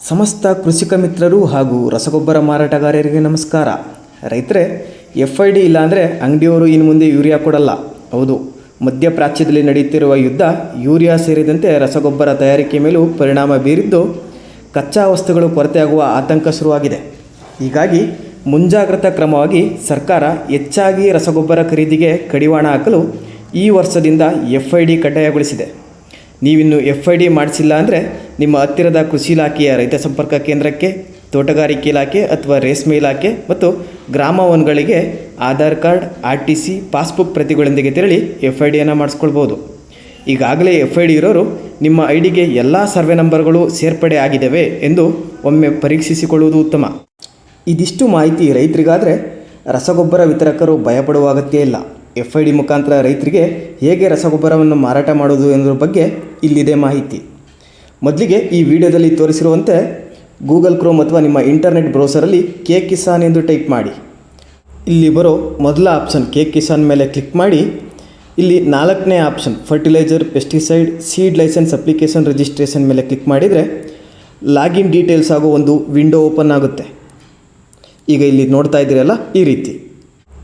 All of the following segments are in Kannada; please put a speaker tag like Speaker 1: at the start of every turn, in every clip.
Speaker 1: ಸಮಸ್ತ ಕೃಷಿಕ ಮಿತ್ರರು ಹಾಗೂ ರಸಗೊಬ್ಬರ ಮಾರಾಟಗಾರರಿಗೆ ನಮಸ್ಕಾರ. ರೈತರೇ, FID ಇಲ್ಲಾಂದರೆ ಅಂಗಡಿಯವರು ಇನ್ನು ಮುಂದೆ ಯೂರಿಯಾ ಕೊಡಲ್ಲ. ಹೌದು, ಮಧ್ಯಪ್ರಾಚ್ಯದಲ್ಲಿ ನಡೆಯುತ್ತಿರುವ ಯುದ್ಧ ಯೂರಿಯಾ ಸೇರಿದಂತೆ ರಸಗೊಬ್ಬರ ತಯಾರಿಕೆ ಮೇಲೂ ಪರಿಣಾಮ ಬೀರಿದ್ದು ಕಚ್ಚಾ ವಸ್ತುಗಳು ಕೊರತೆಯಾಗುವ ಆತಂಕ ಶುರುವಾಗಿದೆ. ಹೀಗಾಗಿ ಮುಂಜಾಗ್ರತಾ ಕ್ರಮವಾಗಿ ಸರ್ಕಾರ ಹೆಚ್ಚಾಗಿ ರಸಗೊಬ್ಬರ ಖರೀದಿಗೆ ಕಡಿವಾಣ ಹಾಕಲು ಈ ವರ್ಷದಿಂದ FID ಕಡ್ಡಾಯಗೊಳಿಸಿದೆ. ನೀವಿನ್ನು FID ಮಾಡಿಸಿಲ್ಲ ಅಂದರೆ ನಿಮ್ಮ ಹತ್ತಿರದ ಕೃಷಿ ಇಲಾಖೆಯ ರೈತ ಸಂಪರ್ಕ ಕೇಂದ್ರಕ್ಕೆ, ತೋಟಗಾರಿಕೆ ಇಲಾಖೆ ಅಥವಾ ರೇಷ್ಮೆ ಇಲಾಖೆ ಮತ್ತು ಗ್ರಾಮ ಒನ್ಗಳಿಗೆ ಆಧಾರ್ ಕಾರ್ಡ್, RTC, ಪಾಸ್ಬುಕ್ ಪ್ರತಿಗಳೊಂದಿಗೆ ತೆರಳಿ FIDಯನ್ನು ಮಾಡಿಸ್ಕೊಳ್ಬೋದು. ಈಗಾಗಲೇ FID ಇರೋರು ನಿಮ್ಮ IDಗೆ ಎಲ್ಲ ಸರ್ವೆ ನಂಬರ್ಗಳು ಸೇರ್ಪಡೆ ಆಗಿದ್ದಾವೆ ಎಂದು ಒಮ್ಮೆ ಪರೀಕ್ಷಿಸಿಕೊಳ್ಳುವುದು ಉತ್ತಮ. ಇದಿಷ್ಟು ಮಾಹಿತಿ ರೈತರಿಗಾದರೆ ರಸಗೊಬ್ಬರ ವಿತರಕರು ಭಯಪಡುವ ಅಗತ್ಯ ಇಲ್ಲ. FID ಮುಖಾಂತರ ರೈತರಿಗೆ ಹೇಗೆ ರಸಗೊಬ್ಬರವನ್ನು ಮಾರಾಟ ಮಾಡೋದು ಎನ್ನುವ ಬಗ್ಗೆ ಇಲ್ಲಿದೆ ಮಾಹಿತಿ. ಮೊದಲಿಗೆ ಈ ವಿಡಿಯೋದಲ್ಲಿ ತೋರಿಸಿರುವಂತೆ ಗೂಗಲ್ ಕ್ರೋಮ್ ಅಥವಾ ನಿಮ್ಮ ಇಂಟರ್ನೆಟ್ ಬ್ರೌಸರಲ್ಲಿ KKisan ಎಂದು ಟೈಪ್ ಮಾಡಿ. ಇಲ್ಲಿ ಬರೋ ಮೊದಲ ಆಪ್ಷನ್ KKisan ಮೇಲೆ ಕ್ಲಿಕ್ ಮಾಡಿ. ಇಲ್ಲಿ 4ನೇ option fertilizer, pesticide, seed licence application registration ಮೇಲೆ ಕ್ಲಿಕ್ ಮಾಡಿದರೆ ಲಾಗಿನ್ ಡೀಟೇಲ್ಸ್ ಆಗೋ ಒಂದು ವಿಂಡೋ ಓಪನ್ ಆಗುತ್ತೆ. ಈಗ ಇಲ್ಲಿ ನೋಡ್ತಾ ಇದ್ದೀರಲ್ಲ, ಈ ರೀತಿ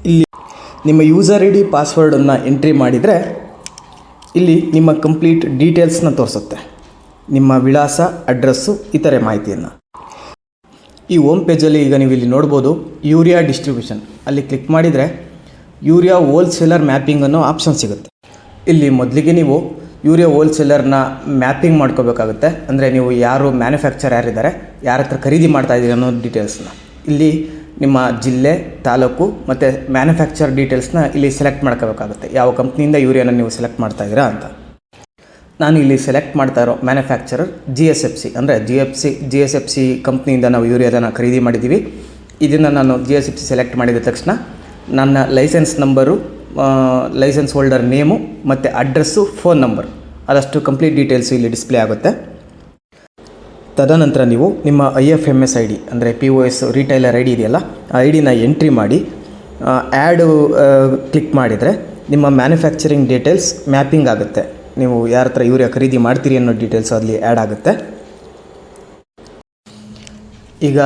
Speaker 1: ಇಲ್ಲಿ ನಿಮ್ಮ ಯೂಸರ್ ID, ಪಾಸ್ವರ್ಡನ್ನು ಎಂಟ್ರಿ ಮಾಡಿದರೆ ಇಲ್ಲಿ ನಿಮ್ಮ ಕಂಪ್ಲೀಟ್ ಡೀಟೇಲ್ಸ್ನ ತೋರಿಸುತ್ತೆ. ನಿಮ್ಮ ವಿಳಾಸ, ಅಡ್ರೆಸ್ಸು, ಇತರೆ ಮಾಹಿತಿಯನ್ನು. ಈ ಹೋಮ್ ಪೇಜಲ್ಲಿ ಈಗ ನೀವು ಇಲ್ಲಿ ನೋಡ್ಬೋದು ಯೂರಿಯಾ ಡಿಸ್ಟ್ರಿಬ್ಯೂಷನ್. ಅಲ್ಲಿ ಕ್ಲಿಕ್ ಮಾಡಿದರೆ ಯೂರಿಯಾ ಹೋಲ್ಸೇಲರ್ ಮ್ಯಾಪಿಂಗ್ ಅನ್ನೋ ಆಪ್ಷನ್ ಸಿಗುತ್ತೆ. ಇಲ್ಲಿ ಮೊದಲಿಗೆ ನೀವು ಯೂರಿಯಾ ಹೋಲ್ಸೇಲರ್ನ ಮ್ಯಾಪಿಂಗ್ ಮಾಡ್ಕೋಬೇಕಾಗುತ್ತೆ. ಅಂದರೆ ನೀವು ಯಾರು ಮ್ಯಾನುಫ್ಯಾಕ್ಚರ್ ಯಾರಿದ್ದಾರೆ, ಯಾರ ಹತ್ರ ಖರೀದಿ ಮಾಡ್ತಾಯಿದ್ದೀರಿ ಅನ್ನೋ ಡೀಟೇಲ್ಸ್ನ ಇಲ್ಲಿ ನಿಮ್ಮ ಜಿಲ್ಲೆ, ತಾಲೂಕು ಮತ್ತು ಮ್ಯಾನುಫ್ಯಾಕ್ಚರ್ ಡೀಟೇಲ್ಸ್ನ ಇಲ್ಲಿ ಸೆಲೆಕ್ಟ್ ಮಾಡ್ಕೋಬೇಕಾಗುತ್ತೆ. ಯಾವ ಕಂಪ್ನಿಯಿಂದ ಯೂರಿಯಾನ ನೀವು ಸೆಲೆಕ್ಟ್ ಮಾಡ್ತಾಯಿದ್ದೀರಾ ಅಂತ. ನಾನು ಇಲ್ಲಿ ಸೆಲೆಕ್ಟ್ ಮಾಡ್ತಾ ಇರೋ ಮ್ಯಾನುಫ್ಯಾಕ್ಚರರ್ GSFC, ಅಂದರೆ GSFC ಕಂಪ್ನಿಯಿಂದ ನಾವು ಯೂರಿಯಾದನ್ನು ಖರೀದಿ ಮಾಡಿದ್ದೀವಿ. ಇದನ್ನು ನಾನು GSFC ಸೆಲೆಕ್ಟ್ ಮಾಡಿದ ತಕ್ಷಣ ನನ್ನ licence number, licence holder name ಮತ್ತು ಅಡ್ರೆಸ್ಸು, ಫೋನ್ ನಂಬರ್, ಅದಷ್ಟು ಕಂಪ್ಲೀಟ್ ಡೀಟೇಲ್ಸು ಇಲ್ಲಿ ಡಿಸ್ಪ್ಲೇ ಆಗುತ್ತೆ. ತದನಂತರ ನೀವು ನಿಮ್ಮ IFMS ID ಅಂದರೆ POS ರಿಟೈಲರ್ ID ಇದೆಯಲ್ಲ, ಆ IDನ ಎಂಟ್ರಿ ಮಾಡಿ ಆ್ಯಡ್ ಕ್ಲಿಕ್ ಮಾಡಿದರೆ ನಿಮ್ಮ ಮ್ಯಾನುಫ್ಯಾಕ್ಚರಿಂಗ್ ಡೀಟೇಲ್ಸ್ ಮ್ಯಾಪಿಂಗ್ ಆಗುತ್ತೆ. ನೀವು ಯಾರ ಹತ್ರ ಯೂರಿಯಾ ಖರೀದಿ ಮಾಡ್ತೀರಿ ಅನ್ನೋ ಡೀಟೇಲ್ಸ್ ಅಲ್ಲಿ ಆ್ಯಡ್ ಆಗುತ್ತೆ. ಈಗ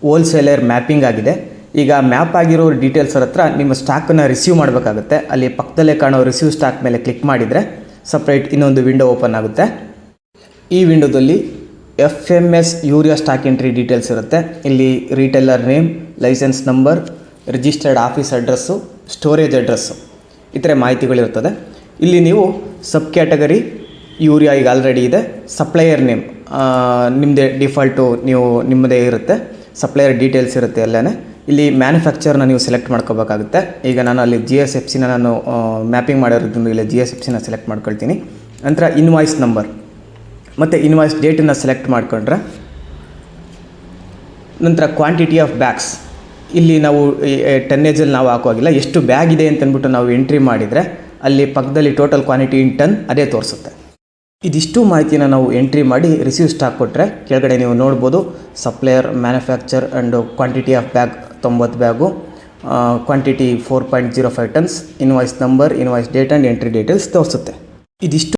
Speaker 1: ಹೋಲ್ಸೇಲರ್ ಮ್ಯಾಪಿಂಗ್ ಆಗಿದೆ. ಈಗ ಮ್ಯಾಪ್ ಆಗಿರೋ ಡೀಟೇಲ್ಸ್ ಹತ್ರ ನಿಮ್ಮ ಸ್ಟಾಕನ್ನು ರಿಸೀವ್ ಮಾಡಬೇಕಾಗುತ್ತೆ. ಅಲ್ಲಿ ಪಕ್ಕದಲ್ಲೇ ಕಾಣೋ ರಿಸೀವ್ ಸ್ಟಾಕ್ ಮೇಲೆ ಕ್ಲಿಕ್ ಮಾಡಿದರೆ ಸಪ್ರೇಟ್ ಇನ್ನೊಂದು ವಿಂಡೋ ಓಪನ್ ಆಗುತ್ತೆ. ಈ ವಿಂಡೋದಲ್ಲಿ FMS urea stock entry details ಇರುತ್ತೆ. ಇಲ್ಲಿ retailer name, licence number, registered office address, storage address, ಇತರೆ ಮಾಹಿತಿಗಳಿರ್ತದೆ. ಇಲ್ಲಿ ನೀವು ಸಬ್ ಕ್ಯಾಟಗರಿ ಯೂರಿಯಾ ಈಗ ಆಲ್ರೆಡಿ ಇದೆ. ಸಪ್ಲೈಯರ್ ನೇಮ್ ನಿಮ್ಮದೇ ಡಿಫಾಲ್ಟು, ನಿಮ್ಮದೇ ಇರುತ್ತೆ. ಸಪ್ಲೈಯರ್ ಡೀಟೇಲ್ಸ್ ಇರುತ್ತೆ ಎಲ್ಲನೇ. ಇಲ್ಲಿ ಮ್ಯಾನುಫ್ಯಾಕ್ಚರ್ನ ನೀವು ಸೆಲೆಕ್ಟ್ ಮಾಡ್ಕೋಬೇಕಾಗುತ್ತೆ. ಈಗ ನಾನು ಅಲ್ಲಿ GSFCನ ನಾನು ಮ್ಯಾಪಿಂಗ್ ಮಾಡಿರೋದ್ರಿಂದ ಇಲ್ಲಿ GSFCನ ಸೆಲೆಕ್ಟ್ ಮಾಡ್ಕೊಳ್ತೀನಿ. ನಂತರ ಇನ್ವಾಯ್ಸ್ ನಂಬರ್ ಮತ್ತು ಇನ್ವಾಯ್ಸ್ ಡೇಟನ್ನು ಸೆಲೆಕ್ಟ್ ಮಾಡಿಕೊಂಡ್ರೆ ನಂತರ ಕ್ವಾಂಟಿಟಿ ಆಫ್ ಬ್ಯಾಗ್ಸ್, ಇಲ್ಲಿ ನಾವು ಟನ್ನೇಜಲ್ಲಿ ನಾವು ಹಾಕುವಾಗಿಲ್ಲ, ಎಷ್ಟು ಬ್ಯಾಗ್ ಇದೆ ಅಂತಂದ್ಬಿಟ್ಟು ನಾವು ಎಂಟ್ರಿ ಮಾಡಿದರೆ ಅಲ್ಲಿ ಪಕ್ಕದಲ್ಲಿ ಟೋಟಲ್ ಕ್ವಾಂಟಿಟಿ ಇನ್ ಟನ್ ಅದೇ ತೋರಿಸುತ್ತೆ. ಇದಿಷ್ಟು ಮಾಹಿತಿನ ನಾವು ಎಂಟ್ರಿ ಮಾಡಿ ರಿಸೀವ್ ಸ್ಟಾಕ್ ಕೊಟ್ಟರೆ ಕೆಳಗಡೆ ನೀವು ನೋಡ್ಬೋದು supplier, manufacture and quantity of bag 90 bag, quantity 4.05 tons, invoice number, invoice date and entry details ತೋರಿಸುತ್ತೆ. ಇದಿಷ್ಟು.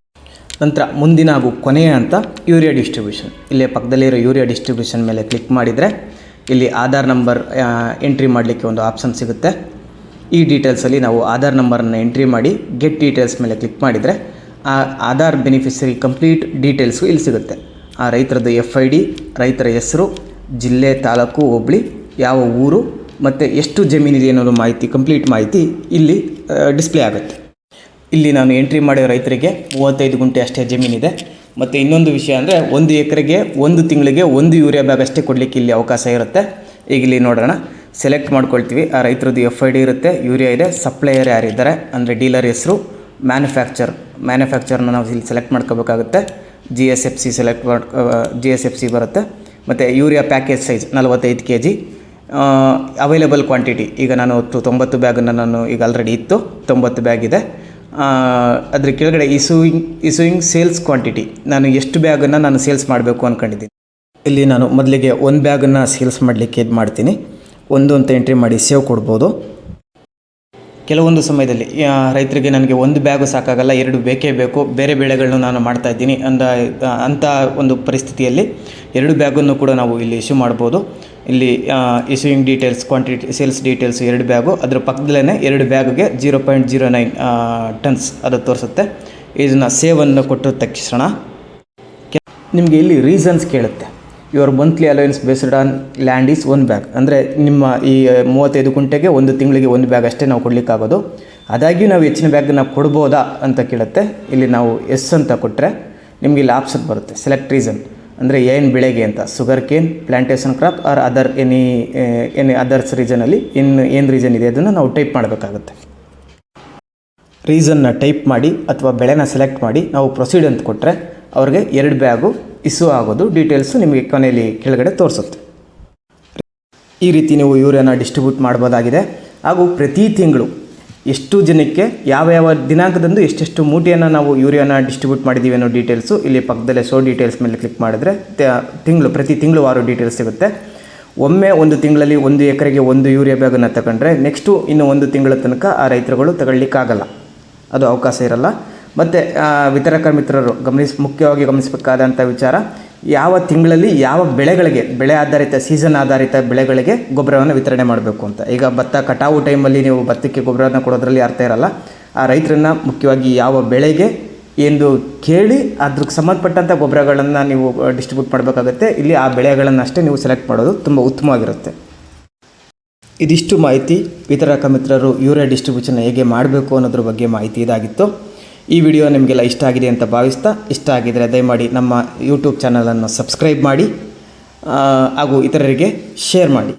Speaker 1: ನಂತರ ಮುಂದಿನ ಹಾಗೂ ಕೊನೆಯ ಅಂತ ಯೂರಿಯಾ ಡಿಸ್ಟ್ರಿಬ್ಯೂಷನ್. ಇಲ್ಲೇ ಪಕ್ಕದಲ್ಲಿರೋ ಯೂರಿಯಾ ಡಿಸ್ಟ್ರಿಬ್ಯೂಷನ್ ಮೇಲೆ ಕ್ಲಿಕ್ ಮಾಡಿದರೆ ಇಲ್ಲಿ ಆಧಾರ್ ನಂಬರ್ ಎಂಟ್ರಿ ಮಾಡಲಿಕ್ಕೆ ಒಂದು ಆಪ್ಷನ್ ಸಿಗುತ್ತೆ. ಈ ಡೀಟೇಲ್ಸಲ್ಲಿ ನಾವು ಆಧಾರ್ ನಂಬರನ್ನು ಎಂಟ್ರಿ ಮಾಡಿ ಗೆಟ್ ಡೀಟೇಲ್ಸ್ ಮೇಲೆ ಕ್ಲಿಕ್ ಮಾಡಿದರೆ ಆ ಆಧಾರ್ ಬೆನಿಫಿಷರಿ ಕಂಪ್ಲೀಟ್ ಡೀಟೇಲ್ಸು ಇಲ್ಲಿ ಸಿಗುತ್ತೆ. ಆ ರೈತರದ್ದು FID, ರೈತರ ಹೆಸರು, ಜಿಲ್ಲೆ, ತಾಲೂಕು, ಹೋಬಳಿ, ಯಾವ ಊರು ಮತ್ತು ಎಷ್ಟು ಜಮೀನಿದೆ ಅನ್ನೋ ಮಾಹಿತಿ, ಕಂಪ್ಲೀಟ್ ಮಾಹಿತಿ ಇಲ್ಲಿ ಡಿಸ್ಪ್ಲೇ ಆಗುತ್ತೆ. ಇಲ್ಲಿ ನಾನು ಎಂಟ್ರಿ ಮಾಡಿರೋ ರೈತರಿಗೆ 35 ಗುಂಟೆ ಅಷ್ಟೇ ಜಮೀನಿದೆ. ಮತ್ತು ಇನ್ನೊಂದು ವಿಷಯ ಅಂದರೆ 1 ಎಕರೆಗೆ 1 ತಿಂಗಳಿಗೆ 1 ಯೂರಿಯಾ ಬ್ಯಾಗ್ ಅಷ್ಟೇ ಕೊಡಲಿಕ್ಕೆ ಇಲ್ಲಿ ಅವಕಾಶ ಇರುತ್ತೆ. ಈಗ ಇಲ್ಲಿ ನೋಡೋಣ, ಸೆಲೆಕ್ಟ್ ಮಾಡ್ಕೊಳ್ತೀವಿ. ಆ ರೈತರದ್ದು FID ಇರುತ್ತೆ, ಯೂರಿಯಾ ಇದೆ, ಸಪ್ಲೈಯರ್ ಯಾರಿದ್ದಾರೆ ಅಂದರೆ ಡೀಲರ್ ಹೆಸರು, ಮ್ಯಾನುಫ್ಯಾಕ್ಚರ್ನ ನಾವು ಇಲ್ಲಿ ಸೆಲೆಕ್ಟ್ ಮಾಡ್ಕೋಬೇಕಾಗುತ್ತೆ. GSFC ಬರುತ್ತೆ. ಮತ್ತು urea package size 45 kg, available quantity ಈಗ ನಾನು 90 ಬ್ಯಾಗನ್ನು ನಾನು ಈಗ ಆಲ್ರೆಡಿ ಇತ್ತು, 90 ಬ್ಯಾಗ್ ಇದೆ. ಅದ್ರ ಕೆಳಗಡೆ ಇಸೂಯಿಂಗ್ ಸೇಲ್ಸ್ ಕ್ವಾಂಟಿಟಿ, ನಾನು ಎಷ್ಟು ಬ್ಯಾಗನ್ನು ನಾನು ಸೇಲ್ಸ್ ಮಾಡಬೇಕು ಅಂದ್ಕೊಂಡಿದ್ದೀನಿ. ಇಲ್ಲಿ ನಾನು ಮೊದಲಿಗೆ 1 ಬ್ಯಾಗನ್ನು ಸೇಲ್ಸ್ ಮಾಡಲಿಕ್ಕೆ ಇದು ಮಾಡ್ತೀನಿ. 1 ಅಂತ ಎಂಟ್ರಿ ಮಾಡಿ ಸೇವ್ ಕೊಡ್ಬೋದು. ಕೆಲವೊಂದು ಸಮಯದಲ್ಲಿ ರೈತರಿಗೆ ನನಗೆ ಒಂದು ಬ್ಯಾಗು ಸಾಕಾಗಲ್ಲ, 2 ಬೇಕೇ ಬೇಕು, ಬೇರೆ ಬೆಳೆಗಳನ್ನು ನಾನು ಮಾಡ್ತಾಯಿದ್ದೀನಿ ಅಂಥ ಒಂದು ಪರಿಸ್ಥಿತಿಯಲ್ಲಿ 2 ಬ್ಯಾಗನ್ನು ಕೂಡ ನಾವು ಇಲ್ಲಿ ಇಶ್ಯೂ ಮಾಡ್ಬೋದು. ಇಲ್ಲಿ issuing details, quantity, sales details 2 bag, ಅದರ ಪಕ್ಕದಲ್ಲೇ 2 ಬ್ಯಾಗುಗೆ 0.09 ಟನ್ಸ್ ಅದು ತೋರಿಸುತ್ತೆ. ಇದನ್ನು ಸೇವನ್ನು ಕೊಟ್ಟ ತಕ್ಷಣ ನಿಮಗೆ ಇಲ್ಲಿ ರೀಸನ್ಸ್ ಕೇಳುತ್ತೆ. Your monthly allowance based on land is 1 bag. ಅಂದರೆ ನಿಮ್ಮ ಈ 35 ಗುಂಟೆಗೆ 1 ತಿಂಗಳಿಗೆ 1 ಬ್ಯಾಗ್ ಅಷ್ಟೇ ನಾವು ಕೊಡಲಿಕ್ಕಾಗೋದು. ಆದಾಗ್ಯೂ ನಾವು ಹೆಚ್ಚಿನ ಬ್ಯಾಗ್ನ ಕೊಡ್ಬೋದಾ ಅಂತ ಕೇಳುತ್ತೆ. ಇಲ್ಲಿ ನಾವು ಎಸ್ ಅಂತ ಕೊಟ್ಟರೆ ನಿಮಗೆ ಇಲ್ಲಿ ಆಪ್ಷನ್ ಬರುತ್ತೆ, ಸೆಲೆಕ್ಟ್ ರೀಸನ್. ಅಂದರೆ ಏನು ಬೆಳೆಗೆ ಅಂತ, sugar cane, plantation crop or other any others ರೀಸನಲ್ಲಿ ಏನು ರೀಸನ್ ಇದೆ ಅದನ್ನು ನಾವು ಟೈಪ್ ಮಾಡಬೇಕಾಗುತ್ತೆ. ರೀಸನ್ನ ಟೈಪ್ ಮಾಡಿ ಅಥವಾ ಬೆಳೆನ ಸೆಲೆಕ್ಟ್ ಮಾಡಿ ನಾವು ಪ್ರೊಸೀಡ್ ಅಂತ ಕೊಟ್ಟರೆ ಅವ್ರಿಗೆ 2 ಬ್ಯಾಗು ಇಶ್ಯೂ ಆಗೋದು ಡೀಟೇಲ್ಸು ನಿಮಗೆ ಕೊನೆಯಲ್ಲಿ ಕೆಳಗಡೆ ತೋರಿಸುತ್ತೆ. ಈ ರೀತಿ ನೀವು ಯೂರಿಯಾನ ಡಿಸ್ಟ್ರಿಬ್ಯೂಟ್ ಮಾಡ್ಬೋದಾಗಿದೆ. ಹಾಗೂ ಪ್ರತಿ ತಿಂಗಳು ಎಷ್ಟು ಜನಕ್ಕೆ ಯಾವ ದಿನಾಂಕದಂದು ಎಷ್ಟೆಷ್ಟು ಮೂಟೆಯನ್ನು ನಾವು ಯೂರಿಯಾನ ಡಿಸ್ಟ್ರಿಬ್ಯೂಟ್ ಮಾಡಿದ್ದೀವಿ ಅನ್ನೋ ಡೀಟೇಲ್ಸು ಇಲ್ಲಿ ಪಕ್ಕದಲ್ಲೇ ಶೋ ಡೀಟೇಲ್ಸ್ ಮೇಲೆ ಕ್ಲಿಕ್ ಮಾಡಿದ್ರೆ ಪ್ರತಿ ತಿಂಗಳು ವಾರ ಡೀಟೇಲ್ಸ್ ಸಿಗುತ್ತೆ. ಒಮ್ಮೆ 1 ತಿಂಗಳಲ್ಲಿ 1 ಎಕರೆಗೆ 1 ಯೂರಿಯಾ ಬ್ಯಾಗನ್ನು ತಗೊಂಡ್ರೆ ನೆಕ್ಸ್ಟು ಇನ್ನು 1 ತಿಂಗಳ ತನಕ ಆ ರೈತರುಗಳು ತಗೊಳ್ಳಿಕ್ಕಾಗಲ್ಲ, ಅದು ಅವಕಾಶ ಇರಲ್ಲ. ಮತ್ತು ವಿತರಕ ಮಿತ್ರರು ಮುಖ್ಯವಾಗಿ ಗಮನಿಸಬೇಕಾದಂಥ ವಿಚಾರ, ಯಾವ ತಿಂಗಳಲ್ಲಿ ಯಾವ ಬೆಳೆ ಆಧಾರಿತ ಸೀಸನ್ ಆಧಾರಿತ ಬೆಳೆಗಳಿಗೆ ಗೊಬ್ಬರವನ್ನು ವಿತರಣೆ ಮಾಡಬೇಕು ಅಂತ. ಈಗ ಭತ್ತ ಕಟಾವು ಟೈಮಲ್ಲಿ ನೀವು ಭತ್ತಕ್ಕೆ ಗೊಬ್ಬರವನ್ನು ಕೊಡೋದ್ರಲ್ಲಿ ಅರ್ಥ ಇರಲ್ಲ. ಆ ರೈತರನ್ನು ಮುಖ್ಯವಾಗಿ ಯಾವ ಬೆಳೆಗೆ ಎಂದು ಕೇಳಿ ಅದಕ್ಕೆ ಸಂಬಂಧಪಟ್ಟಂಥ ಗೊಬ್ಬರಗಳನ್ನು ನೀವು ಡಿಸ್ಟ್ರಿಬ್ಯೂಟ್ ಮಾಡಬೇಕಾಗುತ್ತೆ. ಇಲ್ಲಿ ಆ ಬೆಳೆಗಳನ್ನು ಅಷ್ಟೇ ನೀವು ಸೆಲೆಕ್ಟ್ ಮಾಡೋದು ತುಂಬ ಉತ್ತಮವಾಗಿರುತ್ತೆ. ಇದಿಷ್ಟು ಮಾಹಿತಿ ವಿತರಕ ಮಿತ್ರರು ಯೂರಿಯಾ ಡಿಸ್ಟ್ರಿಬ್ಯೂಷನ್ ಹೇಗೆ ಮಾಡಬೇಕು ಅನ್ನೋದ್ರ ಬಗ್ಗೆ ಮಾಹಿತಿ ಇದಾಗಿತ್ತು. ಈ ವಿಡಿಯೋ ನಿಮಗೆಲ್ಲ ಇಷ್ಟ ಆಗಿದೆ ಅಂತ ಭಾವಿಸ್ತಾ, ಇಷ್ಟ ಆಗಿದರೆ ದಯಮಾಡಿ ನಮ್ಮ ಯೂಟ್ಯೂಬ್ ಚಾನಲನ್ನು ಸಬ್ಸ್ಕ್ರೈಬ್ ಮಾಡಿ ಹಾಗೂ ಇತರರಿಗೆ ಶೇರ್ ಮಾಡಿ.